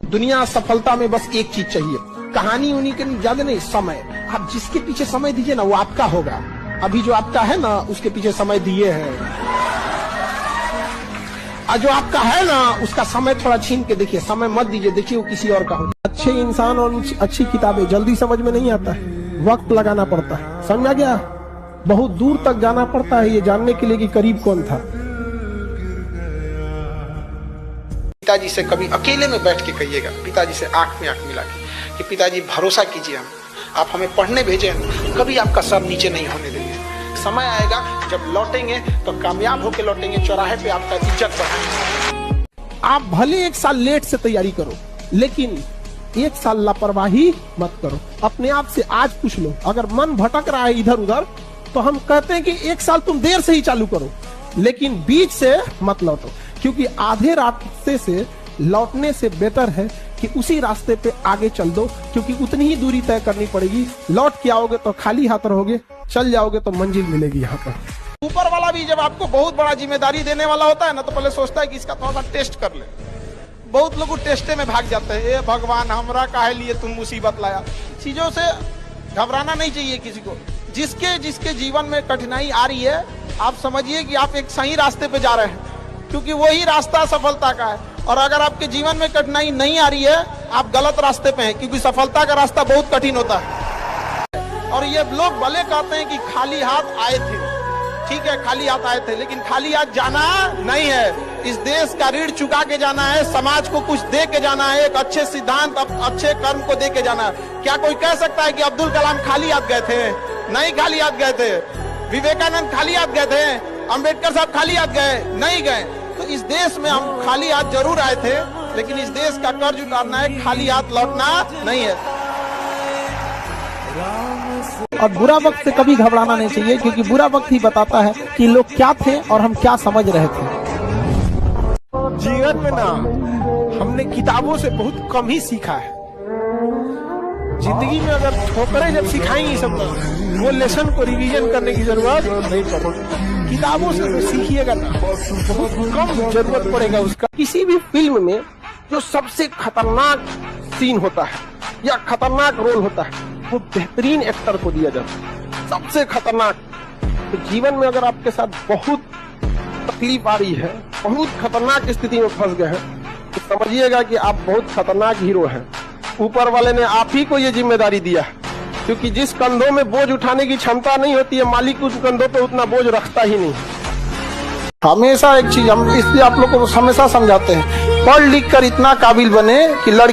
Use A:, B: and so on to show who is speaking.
A: दुनिया सफलता में बस एक चीज चाहिए, कहानी उन्हीं के ज्यादा नहीं, समय। आप जिसके पीछे समय दीजिए ना वो आपका होगा। अभी जो आपका है ना उसके पीछे समय दिए हैं, और जो आपका है ना उसका समय थोड़ा छीन के देखिए, समय मत दीजिए, देखिए वो किसी और का हो। अच्छे इंसान और अच्छी किताबें जल्दी समझ में नहीं आता है, वक्त लगाना पड़ता है, समझा गया? बहुत दूर तक जाना पड़ता है ये जानने के लिए कि करीब कौन था। पिताजी से कभी अकेले में बैठ के कहिएगा, पिताजी से आंख में आंख मिला के कि पिताजी भरोसा कीजिए, आप हमें पढ़ने भेजे, कभी आपका सर नीचे नहीं होने देंगे। समय आएगा जब लौटेंगे तो कामयाब होके लौटेंगे, चौराहे पे आपका इज्जत बढ़ाएंगे। आप भले 1 साल लेट से तैयारी करो, लेकिन 1 साल लापरवाही मत करो। अपने आप से आज पूछ लो, अगर मन भटक रहा है इधर उधर तो हम कहते हैं कि 1 साल तुम देर से ही चालू करो, लेकिन बीच से मत लौटो, क्योंकि आधे रास्ते से लौटने से बेटर है कि उसी रास्ते पे आगे चल दो, क्योंकि उतनी ही दूरी तय करनी पड़ेगी। लौट के आओगे तो खाली हाथ रहोगे, चल जाओगे तो मंजिल मिलेगी यहाँ पर। ऊपर वाला भी जब आपको बहुत बड़ा जिम्मेदारी देने वाला होता है ना, तो पहले सोचता है कि इसका थोड़ा सा टेस्ट कर ले। बहुत लोग टेस्टे में भाग जाते हैं, ए भगवान हमरा काहे लिए तुम मुसीबत लाया। चीजों से घबराना नहीं चाहिए किसी को। जिसके जिसके जीवन में कठिनाई आ रही है, आप समझिए कि आप एक सही रास्ते पे जा रहे हैं, क्योंकि वही रास्ता सफलता का है। और अगर आपके जीवन में कठिनाई नहीं आ रही है, आप गलत रास्ते पे हैं, क्योंकि सफलता का रास्ता बहुत कठिन होता है। और ये लोग भले कहते हैं कि खाली हाथ आए थे, ठीक है खाली हाथ आए थे, लेकिन खाली हाथ जाना नहीं है। इस देश का ऋण चुका के जाना है, समाज को कुछ दे के जाना है, एक अच्छे सिद्धांत अच्छे कर्म को दे के जाना है। क्या कोई कह सकता है कि अब्दुल कलाम खाली हाथ गए थे? नहीं खाली हाथ गए थे। विवेकानंद खाली हाथ गए थे? अम्बेडकर साहब खाली हाथ गए? नहीं गए। तो इस देश में हम खाली हाथ जरूर आए थे, लेकिन इस देश का कर्ज उतारना है, खाली हाथ लौटना नहीं है। और बुरा वक्त से कभी घबराना नहीं चाहिए, क्योंकि बुरा वक्त ही बताता है कि लोग क्या थे और हम क्या समझ रहे थे। जीवन में ना हमने किताबों से बहुत कम ही सीखा है। जिंदगी में अगर ठोकरें जब सिखाएंगी सब, वो लेसन को रिवीजन करने की जरूरत नहीं पड़ेगी। किताबों से तो सीखिएगा ना, बहुत कम जरूरत पड़ेगा उसका। किसी भी फिल्म में जो सबसे खतरनाक सीन होता है या खतरनाक रोल होता है, वो बेहतरीन एक्टर को दिया जाता है, सबसे खतरनाक। तो जीवन में अगर आपके साथ बहुत तकलीफ आ रही है, बहुत खतरनाक स्थिति में फंस गए हैं, तो समझिएगा कि आप बहुत खतरनाक हीरो हैं। ऊपर वाले ने आप ही को ये जिम्मेदारी दिया, क्योंकि जिस कंधों में बोझ उठाने की क्षमता नहीं होती है, मालिक उस कंधों पे उतना बोझ रखता ही नहीं। हमेशा एक चीज हम इसलिए आप लोगों को हमेशा समझाते हैं, पढ़ लिख कर इतना काबिल बने कि लड़की